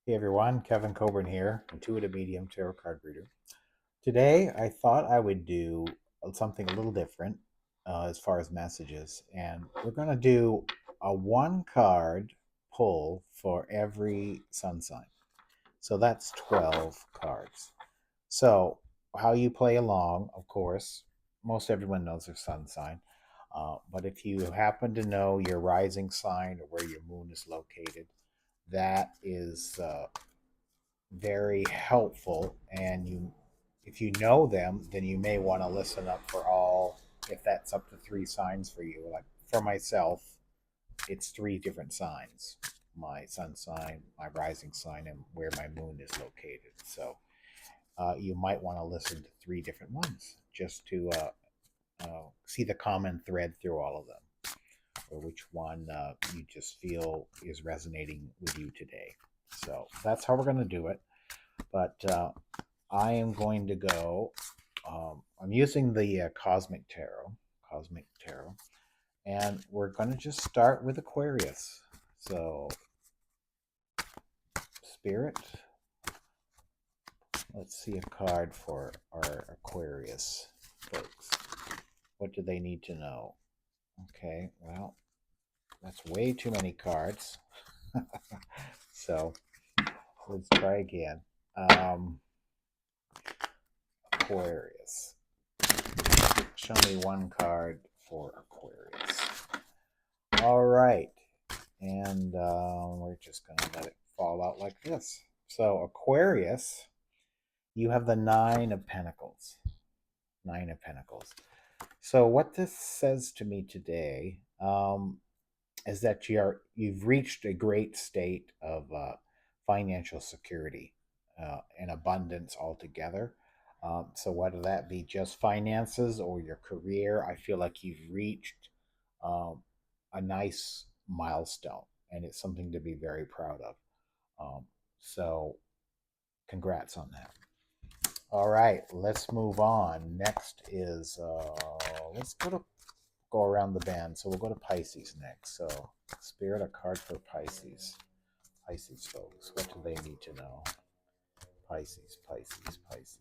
Hey everyone, Kevin Coburn here, Intuitive Medium Tarot Card Reader. Today I thought I would do something a little different as far as messages, and we're going to do a one card pull for every sun sign. So that's 12 cards. So, how you play along, of course, most everyone knows their sun sign. But if you happen to know your rising sign or where your moon is located, that is very helpful, and you if you know them, then you may want to listen up for all, if that's up to three signs for you. Like for myself, it's three different signs: my sun sign, my rising sign, and where my moon is located. So you might want to listen to three different ones just to see the common thread through all of them, or which one you just feel is resonating with you today. So that's how we're going to do it. But I am going to go. I'm using the Cosmic Tarot, and we're going to just start with Aquarius. So, Spirit, let's see a card for our Aquarius folks. What do they need to know? Okay, well, that's way too many cards. So, let's try again. Um, Aquarius. Show me one card for Aquarius. All right. And we're just going to let it fall out like this. So, Aquarius, you have the Nine of Pentacles. Nine of Pentacles. So, what this says to me today is that you've reached a great state of financial security and abundance altogether. So whether that be just finances or your career, I feel like you've reached um, a nice milestone, and it's something to be very proud of. So congrats on that. All right, let's move on. Next is let's go around the bend. So we'll go to Pisces next. So Spirit, a card for Pisces. Pisces folks, what do they need to know? Pisces, Pisces, Pisces.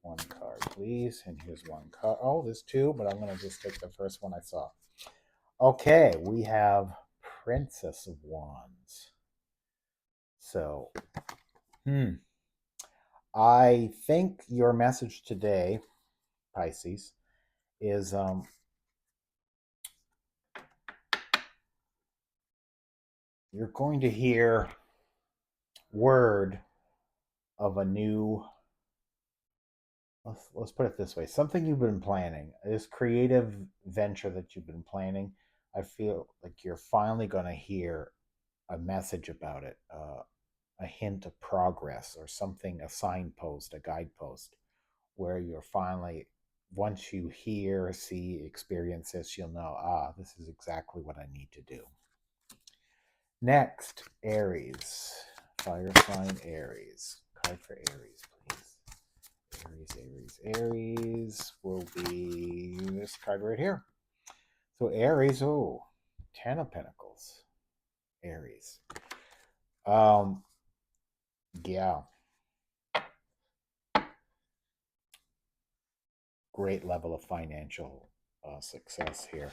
One card, please. And here's one card. Oh, there's two, but I'm going to just take the first one I saw. Okay, we have Princess of Wands. So, I think your message today, Pisces, is you're going to hear word of a new, let's put it this way, something you've been planning, this creative venture that you've been planning. I feel like you're finally going to hear a message about it, a hint of progress or something, a signpost, a guidepost, where you're finally, once you hear, see, experience this, you'll know, this is exactly what I need to do. Next, Aries. Fire sign Aries. Card for Aries, please. Aries will be this card right here. So Aries, Ten of Pentacles. Aries. Um, yeah. Great level of financial success here.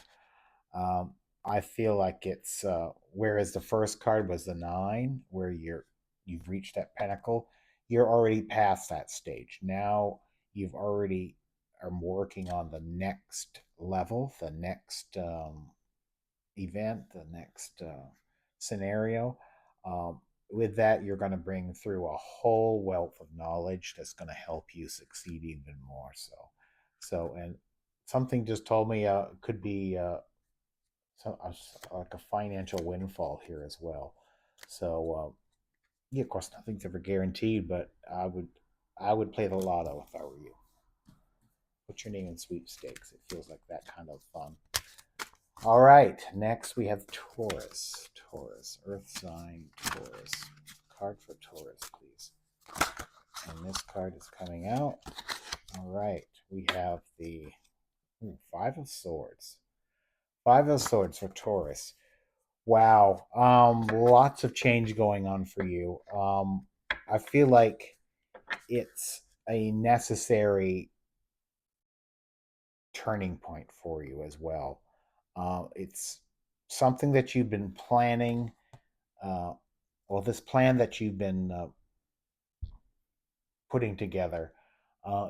Um, I feel like it's whereas the first card was the nine, where you've reached that pinnacle, you're already past that stage. Now you've already are working on the next level, the next event, the next scenario. With that, you're going to bring through a whole wealth of knowledge that's going to help you succeed even more. And something just told me could be like a financial windfall here as well. So yeah, of course, nothing's ever guaranteed, but I would play the lotto if I were you. Put your name in sweepstakes. It feels like that kind of fun. All right, next we have Taurus. Taurus, Earth sign, Taurus. Card for Taurus, please. And this card is coming out. All right, we have the Five of Swords. Five of Swords for Taurus. Wow. Lots of change going on for you. I feel like it's a necessary turning point for you as well. It's something that you've been planning. Uh, well, this plan that you've been putting together,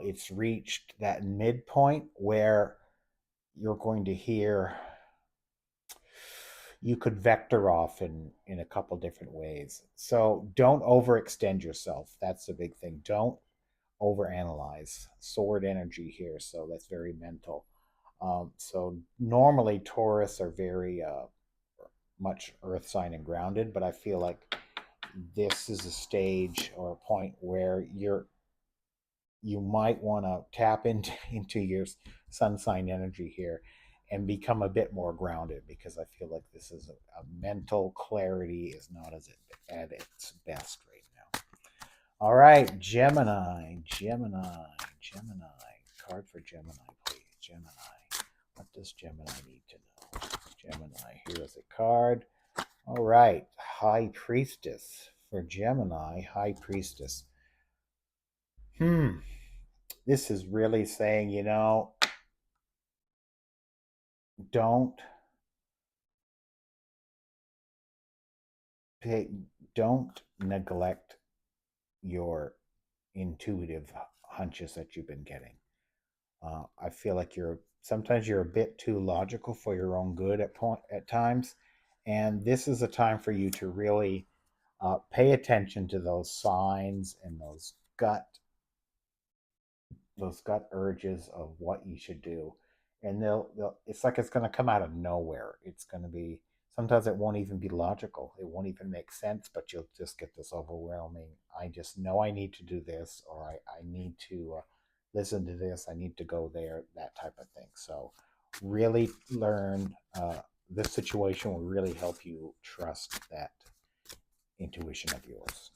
it's reached that midpoint where you're going to hear you could vector off in a couple different ways. So don't overextend yourself. That's the big thing. Don't overanalyze. Sword energy here, so that's very mental. So normally Taurus are very much earth sign and grounded, but I feel like this is a stage or a point where you might want to tap into into your sun sign energy here and become a bit more grounded, because I feel like this is a mental clarity is not as at its best right now. All right, Gemini. Card for Gemini, please. Gemini. What does Gemini need to know? Gemini, here is a card. All right, High Priestess for Gemini. High Priestess. Hmm. This is really saying, don't pay, don't neglect your intuitive hunches that you've been getting. I feel like sometimes you're a bit too logical for your own good at times, and this is a time for you to really pay attention to those signs and those gut urges of what you should do, and they'll it's like it's going to come out of nowhere. It's going to be, sometimes it won't even be logical, it won't even make sense, but you'll just get this overwhelming, I just know I need to do this, or I need to listen to this, I need to go there, that type of thing. So really learn, this situation will really help you trust that intuition of yours.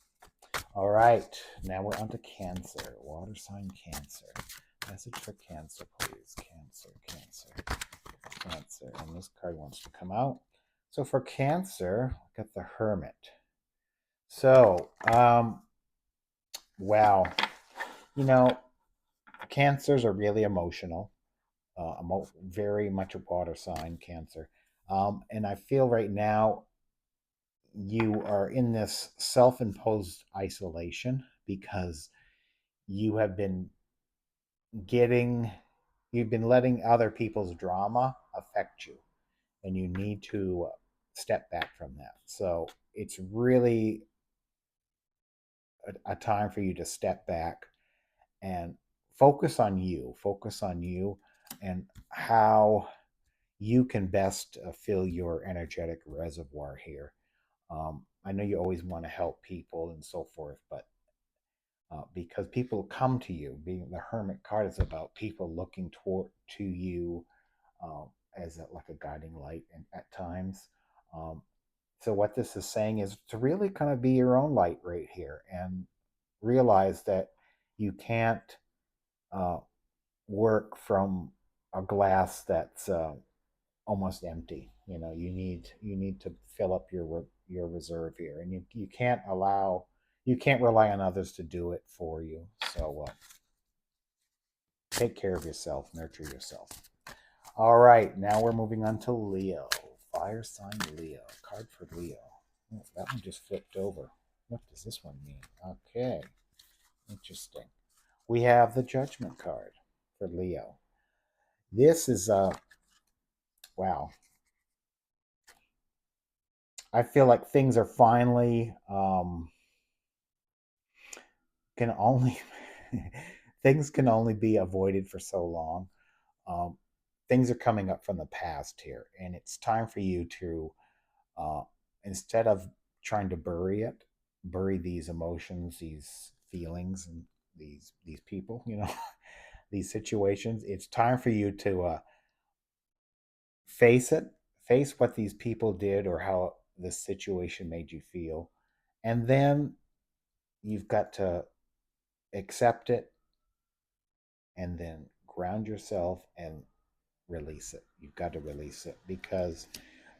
All right, now we're on to Cancer. Water sign Cancer. Message for Cancer, please. Cancer, Cancer, Cancer. And this card wants to come out. So for Cancer, we got the Hermit. So, wow. You know, Cancers are really emotional. Very much a water sign, Cancer. And I feel right now you are in this self imposed isolation because you have been getting you've been letting other people's drama affect you, and you need to step back from that. So it's really a time for you to step back and focus on you and how you can best fill your energetic reservoir here. I know you always want to help people and so forth, but because people come to you, being the Hermit card is about people looking toward to you, as like a guiding light at times. Um, so what this is saying is to really kind of be your own light right here, and realize that you can't uh, work from a glass that's almost empty. You need to fill up your reserve here, and you can't rely on others to do it for you. So take care of yourself, nurture yourself. All right, now we're moving on to Leo. Fire sign Leo. Card for Leo. Oh, that one just flipped over. What does this one mean? Okay, interesting. We have the Judgment card for Leo. This is wow. I feel like things are finally can only things can only be avoided for so long. Um, things are coming up from the past here, and it's time for you to, uh, instead of trying to bury these emotions, these feelings, and these people, these situations. It's time for you to face it, face what these people did or how this situation made you feel, and then you've got to accept it, and then ground yourself and release it. You've got to release it, because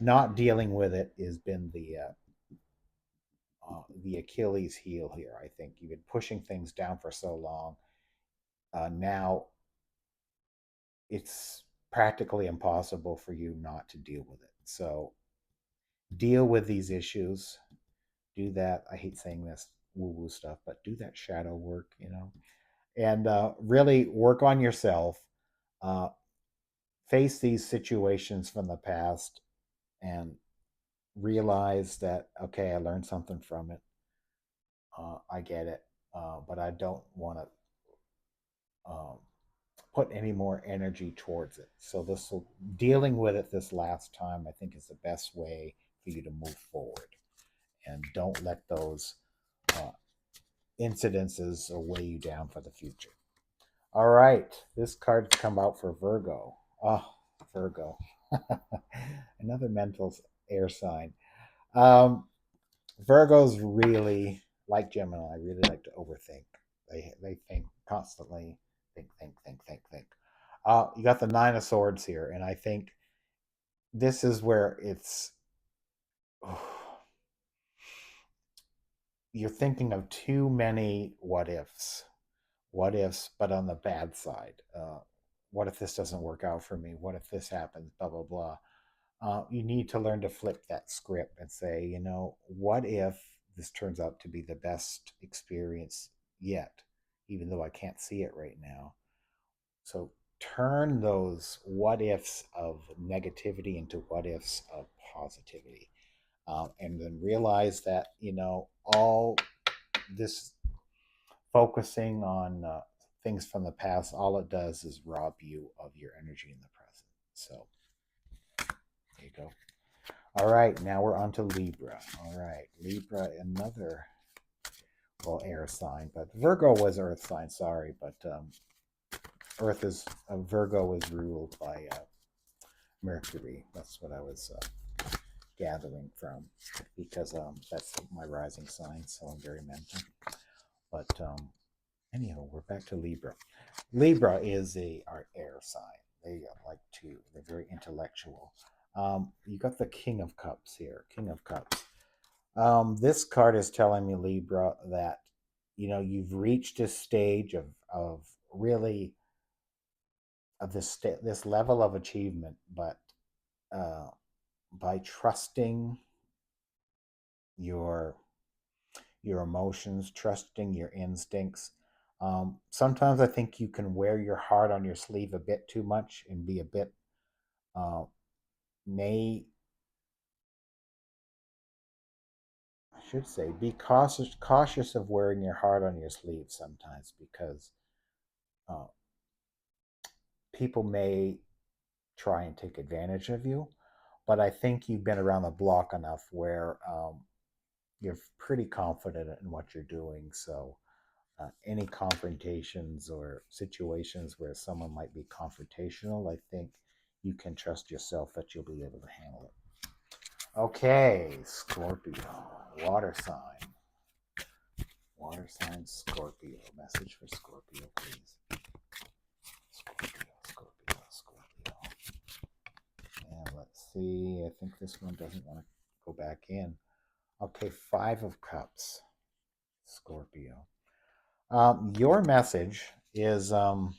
Not dealing with it has been the Achilles heel here. I think you've been pushing things down for so long. Now it's practically impossible for you not to deal with it. So deal with these issues. Do that. I hate saying this woo woo stuff, but do that shadow work, and really work on yourself. Uh, Face these situations from the past and realize that, okay, I learned something from it. I get it, but I don't want to um, put any more energy towards it. So dealing with it this last time, I think, is the best way for you to move forward, and don't let those uh, incidences weigh you down for the future. All right, this card's come out for Virgo. Oh, Virgo, another mental air sign. Um, Virgos really, like Gemini, really like to overthink. They think constantly, think. You got the Nine of Swords here, and I think this is where it's you're thinking of too many what ifs, but on the bad side. What if this doesn't work out for me? What if this happens? Blah blah blah. You need to learn to flip that script and say, what if this turns out to be the best experience yet, even though I can't see it right now. So turn those what ifs of negativity into what ifs of positivity. And then realize that, all this focusing on things from the past, all it does is rob you of your energy in the present. So there you go. All right, now we're on to Libra. All right, Libra, another well air sign, but Virgo was Earth sign. Sorry, but Earth is Virgo is ruled by Mercury. That's what I was gathering from because that's my rising sign, so I'm very mental. But anyhow, we're back to Libra. Libra is our air sign. They like to. They're very intellectual. You got the King of Cups here. King of Cups. This card is telling me, Libra, that you've reached a stage of really of this level of achievement, but uh, by trusting your your emotions, trusting your instincts. Sometimes I think you can wear your heart on your sleeve a bit too much and be a bit uh, may I should say be cautious of wearing your heart on your sleeve sometimes because uh, people may try and take advantage of you. But I think you've been around the block enough where you're pretty confident in what you're doing. So any confrontations or situations where someone might be confrontational, I think you can trust yourself that you'll be able to handle it. Okay, Scorpio, water sign. Water sign Scorpio. Message for Scorpio, please. Scorpio. And let's see. I think this one doesn't want to go back in. Okay, Five of Cups, Scorpio. Your message is kind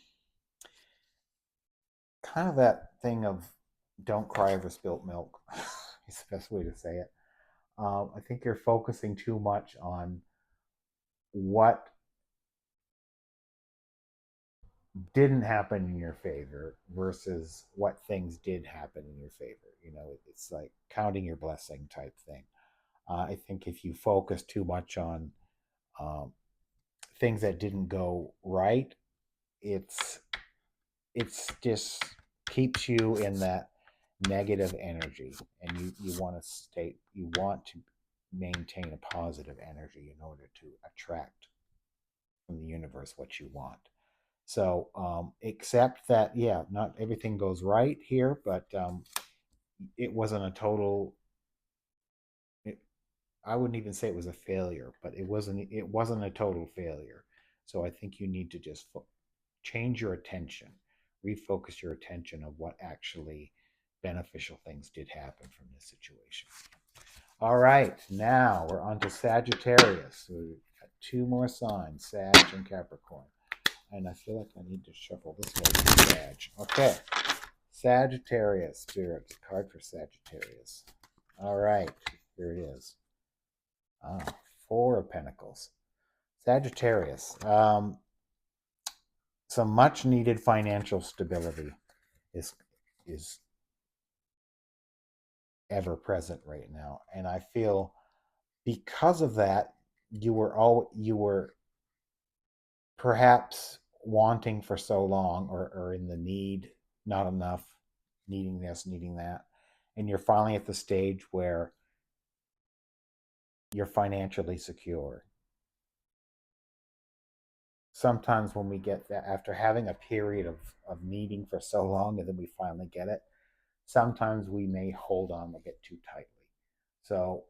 of that thing of don't cry over spilt milk. It's the best way to say it. I think you're focusing too much on what didn't happen in your favor versus what things did happen in your favor. It's like counting your blessing type thing. I think if you focus too much on um, things that didn't go right, it's just keeps you in that negative energy, and you want to maintain a positive energy in order to attract from the universe what you want. So accept that, yeah, not everything goes right here, but it wasn't a total it, I wouldn't even say it was a failure, but it wasn't a total failure. So I think you need to just change your attention, refocus your attention of what actually beneficial things did happen from this situation. All right, now we're on to Sagittarius. So we've got two more signs, Sag and Capricorn. And I feel like I need to shuffle this way for Sag. Okay, Sagittarius, Spirits, card for Sagittarius. All right, here it is. Four of Pentacles. Sagittarius. Some much needed financial stability is is ever present right now, and I feel because of that you were perhaps wanting for so long, or in the need, not enough, needing this, needing that, and you're finally at the stage where you're financially secure. Sometimes when we get that, after having a period of needing for so long and then we finally get it, sometimes we may hold on a bit too tightly. So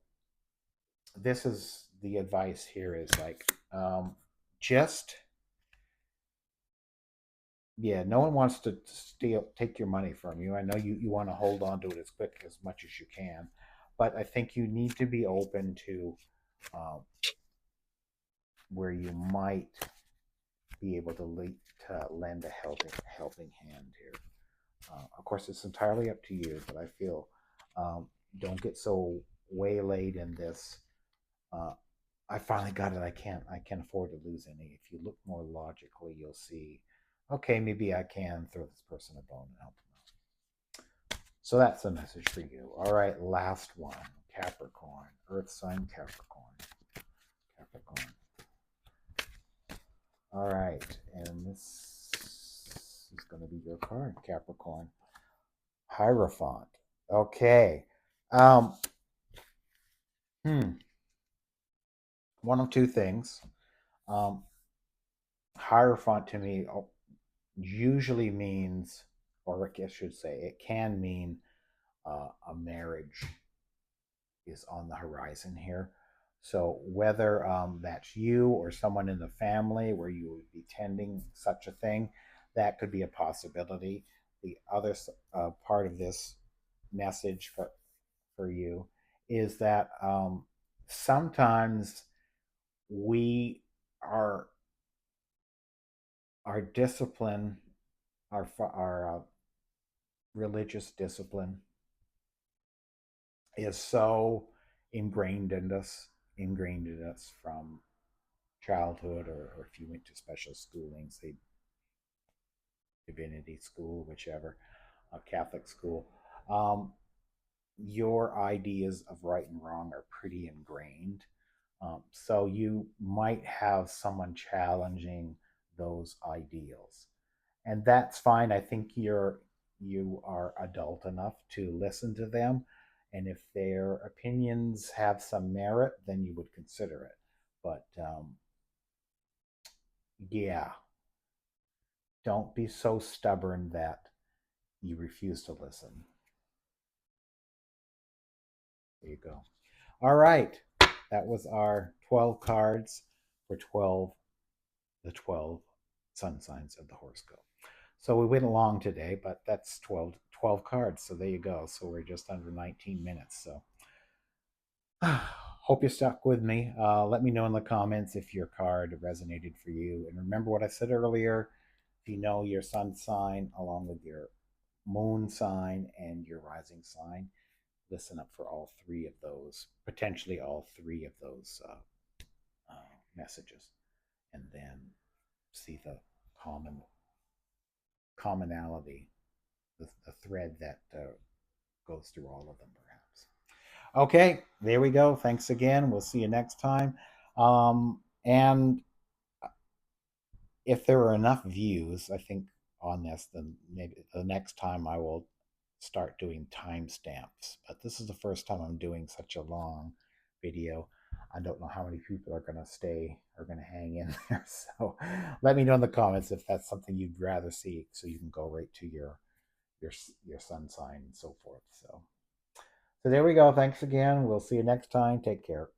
this is the advice here is like, just, yeah, no one wants to take your money from you. I know you want to hold on to it as quick as much as you can, but I think you need to be open to um, where you might be able to lend a helping hand here. Of course, it's entirely up to you, but I feel, don't get so waylaid in this. Uh, I finally got it. I can't afford to lose any. If you look more logically, you'll see, okay, maybe I can throw this person a bone and help them out. So that's the message for you. All right, last one, Capricorn, Earth sign Capricorn. Capricorn. All right, and this is going to be your card, Capricorn. Hierophant. Okay. Um, hmm. One of two things. Um, Hierophant to me usually means, or I should say, it can mean a marriage is on the horizon here. So whether that's you or someone in the family where you would be tending such a thing, that could be a possibility. The other part of this message for you is that sometimes we are our discipline, our religious discipline is so ingrained in us from childhood, or if you went to special schoolings, say divinity school, whichever, Catholic school, um, your ideas of right and wrong are pretty ingrained. So you might have someone challenging those ideals, and that's fine. I think you are adult enough to listen to them, and if their opinions have some merit, then you would consider it. But yeah, don't be so stubborn that you refuse to listen. There you go. All right, that was our 12 cards for 12 sun signs of the horoscope. So we went along today, but that's 12 cards. So there you go. So we're just under 19 minutes. So hope you stuck with me. Let me know in the comments if your card resonated for you. And remember what I said earlier, if you know your sun sign along with your moon sign and your rising sign, listen up for all three of those, potentially all three of those messages, and then see the commonality, the thread that goes through all of them, perhaps. Okay, there we go. Thanks again. We'll see you next time. And if there are enough views, I think, on this, then maybe the next time I will start doing timestamps. But this is the first time I'm doing such a long video. I don't know how many people are going to hang in there. So let me know in the comments if that's something you'd rather see, so you can go right to your your sun sign and so forth. So there we go. Thanks again. We'll see you next time. Take care.